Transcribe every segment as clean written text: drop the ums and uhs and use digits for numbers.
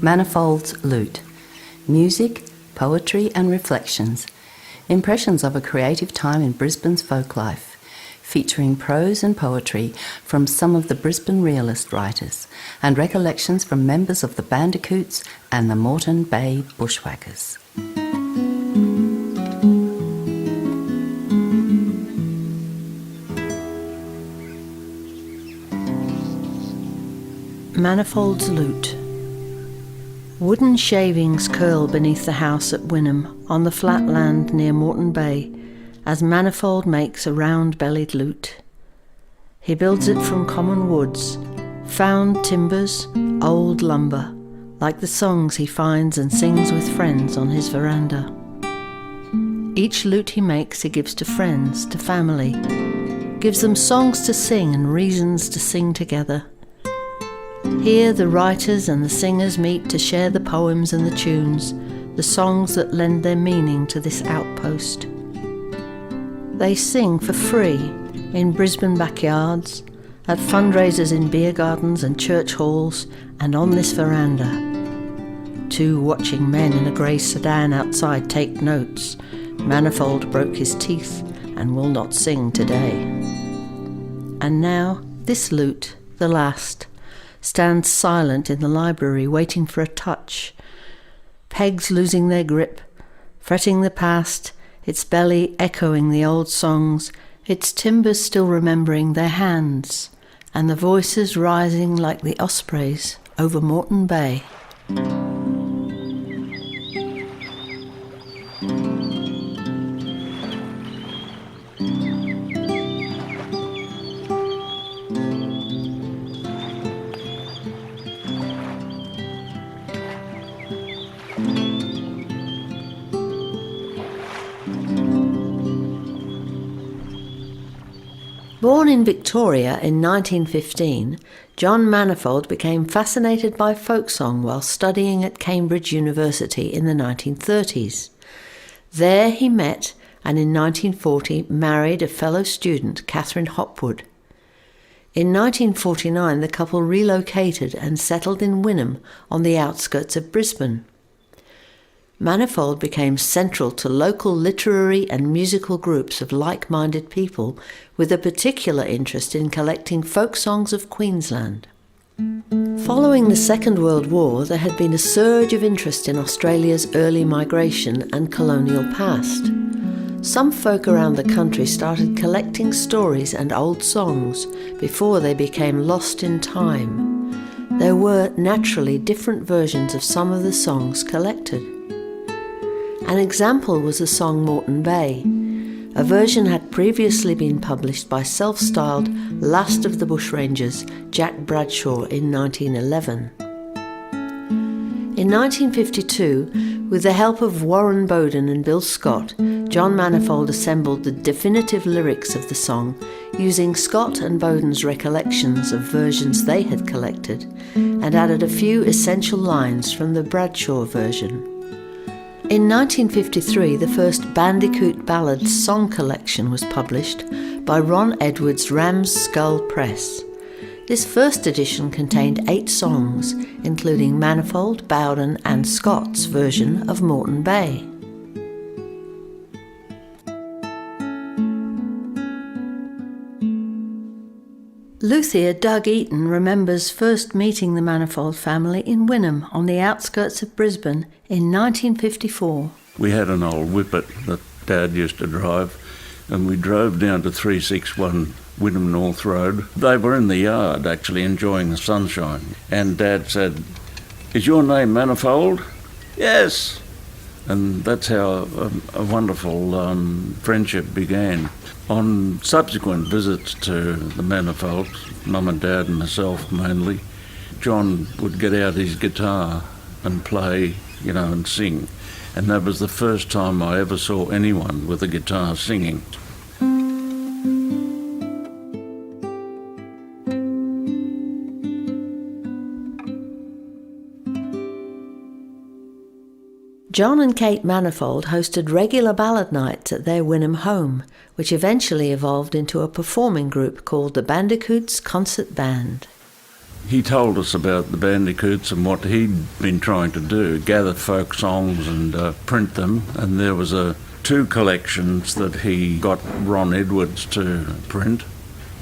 Manifold'S Lute. Music, poetry and reflections. Impressions of a creative time in Brisbane's folk life, featuring prose and poetry from some of the Brisbane Realist Writers, and recollections from members of the Bandicoots and the Moreton Bay Buxhwhackers. Manifold's Lute. Wooden shavings curl beneath the house at Wynnum on the flat land near Moreton Bay as Manifold makes a round-bellied lute. He builds it from common woods, found timbers, old lumber, like the songs he finds and sings with friends on his veranda. Each lute he makes he gives to friends, to family, gives them songs to sing and reasons to sing together. Here the writers and the singers meet to share the poems and the tunes, the songs that lend their meaning to this outpost. They sing for free in Brisbane backyards, at fundraisers in beer gardens and church halls, and on this veranda. Two watching men in a grey sedan outside take notes. Manifold broke his teeth and will not sing today. And now this lute, the last, stands silent in the library waiting for a touch. Pegs losing their grip, fretting the past, its belly echoing the old songs, its timbers still remembering their hands, and the voices rising like the ospreys over Moreton Bay. Born in Victoria in 1915, John Manifold became fascinated by folk song while studying at Cambridge University in the 1930s. There he met and in 1940 married a fellow student, Catherine Hopwood. In 1949 the couple relocated and settled in Wynnum on the outskirts of Brisbane. Manifold became central to local literary and musical groups of like-minded people with a particular interest in collecting folk songs of Queensland. Following the Second World War, there had been a surge of interest in Australia's early migration and colonial past. Some folk around the country started collecting stories and old songs before they became lost in time. There were naturally different versions of some of the songs collected. An example was the song Moreton Bay. A version had previously been published by self-styled Last of the Bushrangers, Jack Bradshaw, in 1911. In 1952, with the help of Warren Bowden and Bill Scott, John Manifold assembled the definitive lyrics of the song using Scott and Bowden's recollections of versions they had collected and added a few essential lines from the Bradshaw version. In 1953, the first Bandicoot Ballads song collection was published by Ron Edwards' Ram's Skull Press. This first edition contained 8 songs, including Manifold, Bowden and Scott's version of Moreton Bay. Luthier Doug Eaton remembers first meeting the Manifold family in Wynnum on the outskirts of Brisbane in 1954. We had an old whippet that Dad used to drive, and we drove down to 361 Wynnum North Road. They were in the yard actually enjoying the sunshine, and Dad said, "Is your name Manifold?" "Yes." And that's how a wonderful friendship began. On subsequent visits to the Manifolds, Mum and Dad and myself mainly, John would get out his guitar and play, and sing. And that was the first time I ever saw anyone with a guitar singing. John and Kate Manifold hosted regular ballad nights at their Wynnum home, which eventually evolved into a performing group called the Bandicoots Concert Band. He told us about the Bandicoots and what he'd been trying to do, gather folk songs and print them. And there was two collections that he got Ron Edwards to print.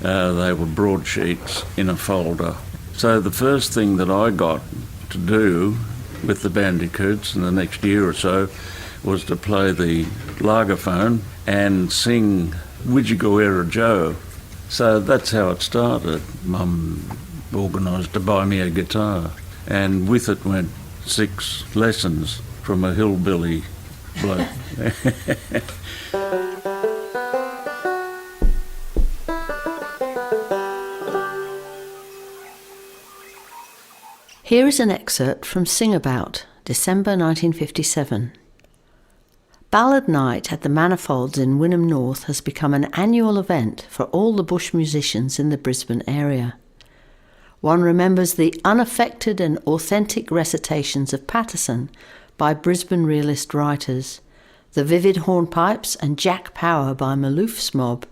They were broadsheets in a folder. So the first thing that I got to do with the Bandicoots in the next year or so was to play the lagerphone and sing Widgigawera Joe. So that's how it started. Mum organised to buy me a guitar, and with it went 6 lessons from a hillbilly bloke. Here is an excerpt from Sing About, December 1957. Ballad Night at the Manifold's in Wynnum North has become an annual event for all the bush musicians in the Brisbane area. One remembers the unaffected and authentic recitations of Patterson by Brisbane Realist Writers, the vivid hornpipes and jack power by Maloof's mob,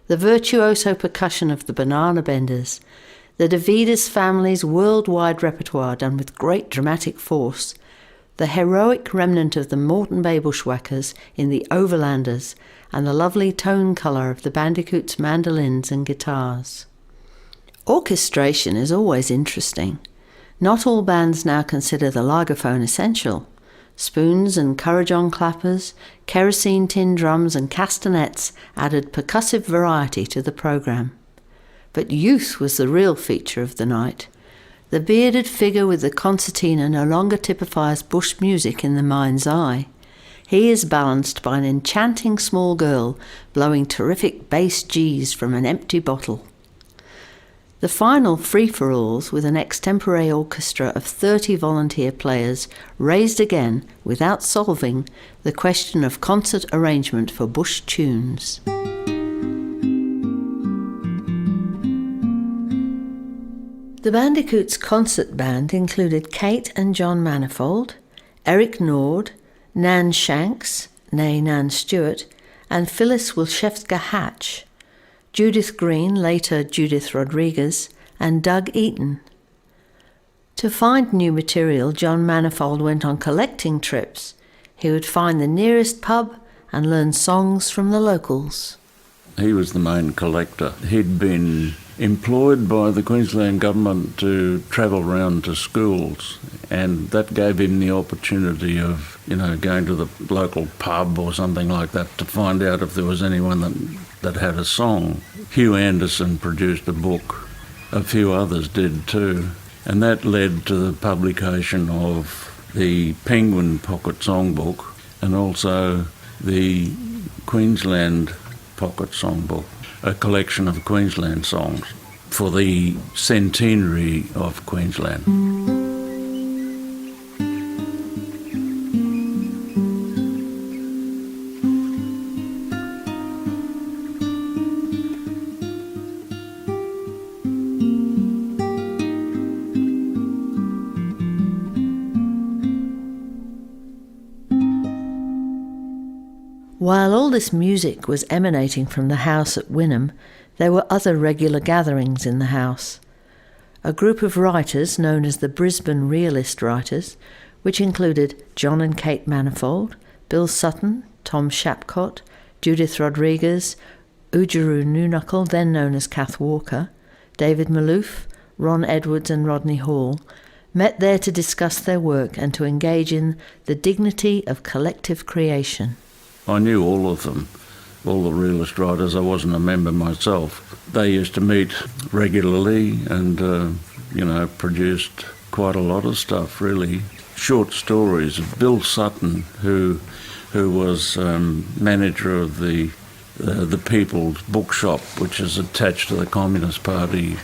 the virtuoso percussion of the Banana Benders, the Davies family's worldwide repertoire done with great dramatic force, the heroic remnant of the Moreton Bay Buxhwhackers in the Overlanders, and the lovely tone colour of the Bandicoots' mandolins and guitars. Orchestration is always interesting. Not all bands now consider the lagerphone essential. Spoons and currajon clappers, kerosene tin drums and castanets added percussive variety to the programme. But youth was the real feature of the night. The bearded figure with the concertina no longer typifies bush music in the mind's eye. He is balanced by an enchanting small girl blowing terrific bass G's from an empty bottle. The final free-for-alls with an extempore orchestra of 30 volunteer players raised again, without solving, the question of concert arrangement for bush tunes. The Bandicoots' concert band included Kate and John Manifold, Eric Nord, Nan Shanks, née Nan Stewart, and Phyllis Wilshevska Hatch, Judith Green, later Judith Rodriguez, and Doug Eaton. To find new material, John Manifold went on collecting trips. He would find the nearest pub and learn songs from the locals. He was the main collector. He'd been employed by the Queensland government to travel around to schools, and that gave him the opportunity of, going to the local pub or something like that to find out if there was anyone that had a song. Hugh Anderson produced a book. A few others did too. And that led to the publication of the Penguin Pocket Songbook and also the Queensland Pocket Songbook, a collection of Queensland songs for the centenary of Queensland. While all this music was emanating from the house at Wynnum, there were other regular gatherings in the house. A group of writers known as the Brisbane Realist Writers, which included John and Kate Manifold, Bill Sutton, Tom Shapcott, Judith Rodriguez, Oodgeroo Noonuckle, then known as Kath Walker, David Maloof, Ron Edwards and Rodney Hall, met there to discuss their work and to engage in the dignity of collective creation. I knew all of them, all the realist writers. I wasn't a member myself. They used to meet regularly and, produced quite a lot of stuff, really. Short stories. Bill Sutton, who was manager of the People's Bookshop, which is attached to the Communist Party,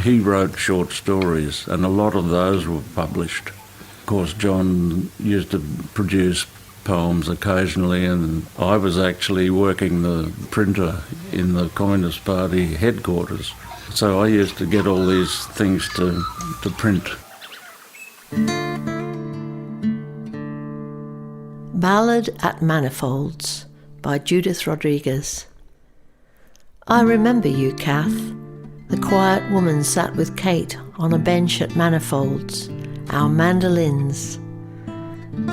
he wrote short stories, and a lot of those were published. Of course, John used to produce poems occasionally, and I was actually working the printer in the Communist Party headquarters. So I used to get all these things to print. Ballad at Manifold's by Judith Rodriguez. I remember you, Kath. The quiet woman sat with Kate on a bench at Manifold'S, our mandolins.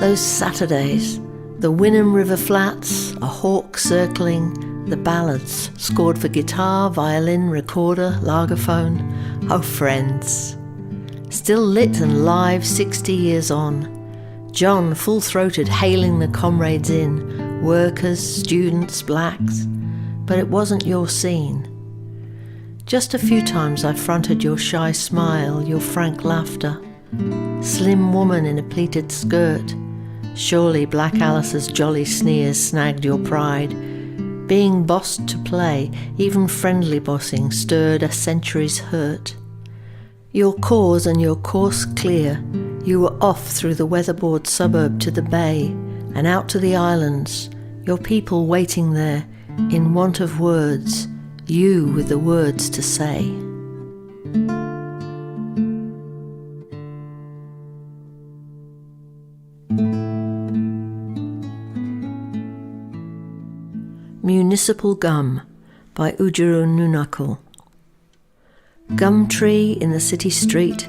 Those Saturdays, the Wynnum River Flats, a hawk circling, the ballads scored for guitar, violin, recorder, lagerphone. Oh, friends. Still lit and live 60 years on. John, full-throated, hailing the comrades in, workers, students, blacks. But it wasn't your scene. Just a few times I fronted your shy smile, your frank laughter. Slim woman in a pleated skirt. Surely Black Alice's jolly sneers snagged your pride. Being bossed to play, even friendly bossing, stirred a century's hurt. Your cause and your course clear, you were off through the weatherboard suburb to the bay, and out to the islands, your people waiting there, in want of words, you with the words to say. Municipal Gum by Ujuru Nunakul. Gum tree in the city street,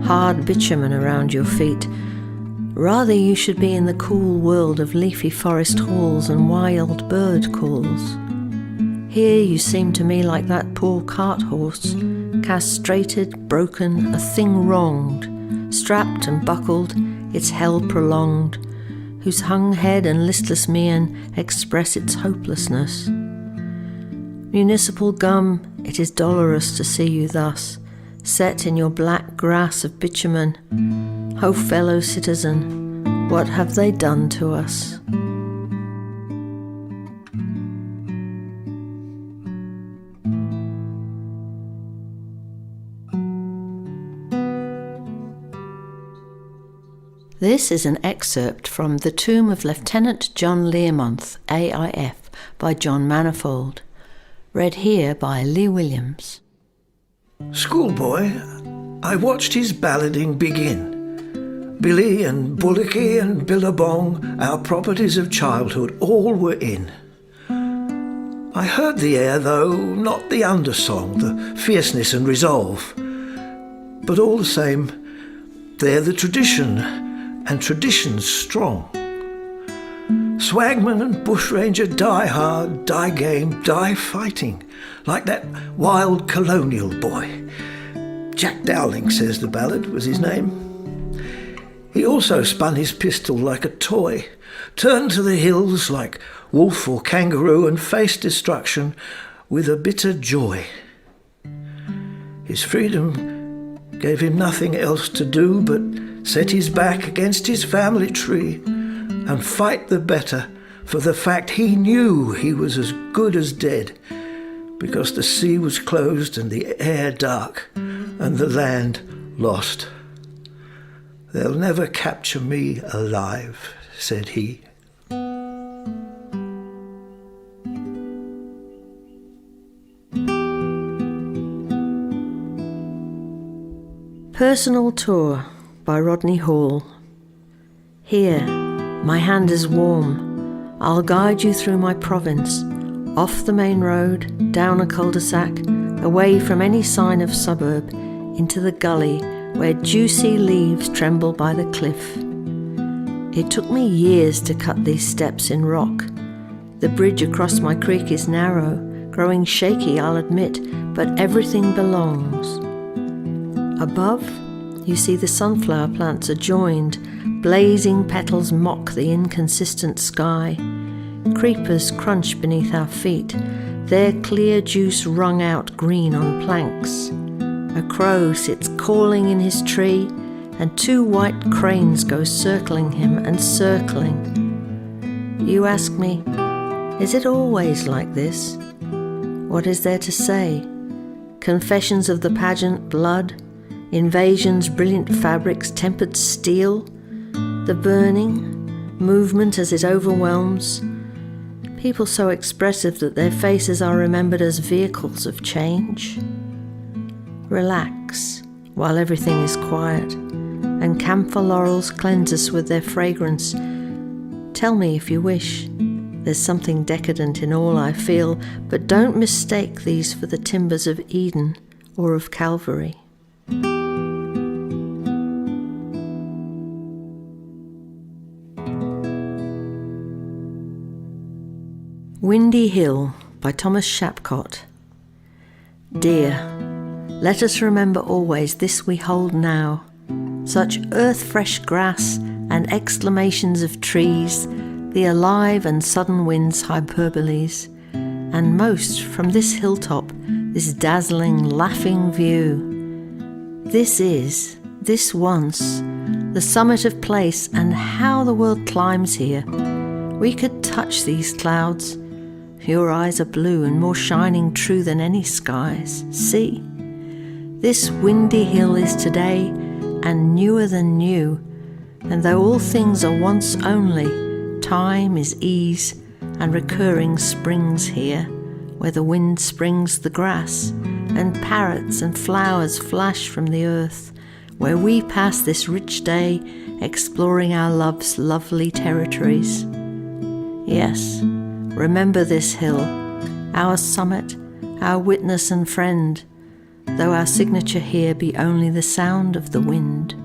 hard bitumen around your feet. Rather you should be in the cool world of leafy forest halls and wild bird calls. Here you seem to me like that poor cart horse, castrated, broken, a thing wronged, strapped and buckled, its hell prolonged, whose hung head and listless mien express its hopelessness. Municipal Gum, it is dolorous to see you thus, set in your black grass of bitumen. O fellow citizen, what have they done to us? This is an excerpt from The Tomb of Lieutenant John Learmonth, AIF, by John Manifold. Read here by Lee Williams. Schoolboy, I watched his ballading begin. Billy and Bullocky and Billabong, our properties of childhood, all were in. I heard the air, though, not the undersong, the fierceness and resolve. But all the same, they're the tradition, and tradition's strong. Swagman and bushranger die hard, die game, die fighting, like that wild colonial boy. Jack Dowling, says the ballad, was his name. He also spun his pistol like a toy, turned to the hills like wolf or kangaroo, and faced destruction with a bitter joy. His freedom gave him nothing else to do but set his back against his family tree and fight the better for the fact he knew he was as good as dead, because the sea was closed and the air dark and the land lost. They'll never capture me alive, said he. Personal Tour by Rodney Hall. Here, my hand is warm. I'll guide you through my province, off the main road, down a cul-de-sac, away from any sign of suburb, into the gully where juicy leaves tremble by the cliff. It took me years to cut these steps in rock. The bridge across my creek is narrow, growing shaky, I'll admit, but everything belongs. Above, you see the sunflower plants are joined, blazing petals mock the inconsistent sky. Creepers crunch beneath our feet, their clear juice wrung out green on planks. A crow sits calling in his tree, and two white cranes go circling him and circling. You ask me, is it always like this? What is there to say? Confessions of the pageant blood, invasions, brilliant fabrics, tempered steel, the burning, movement as it overwhelms, people so expressive that their faces are remembered as vehicles of change. Relax while everything is quiet, and camphor laurels cleanse us with their fragrance. Tell me if you wish. There's something decadent in all I feel, but don't mistake these for the timbers of Eden or of Calvary. Windy Hill by Thomas Shapcott. Dear, let us remember always this we hold now, such earth-fresh grass and exclamations of trees, the alive and sudden wind's hyperboles, and most from this hilltop, this dazzling, laughing view. This is, this once, the summit of place, and how the world climbs here. We could touch these clouds. Your eyes are blue and more shining true than any skies. See, this windy hill is today and newer than new, and though all things are once only, time is ease, and recurring springs here, where the wind springs the grass, and parrots and flowers flash from the earth, where we pass this rich day exploring our love's lovely territories. Yes, remember this hill, our summit, our witness and friend, though our signature here be only the sound of the wind.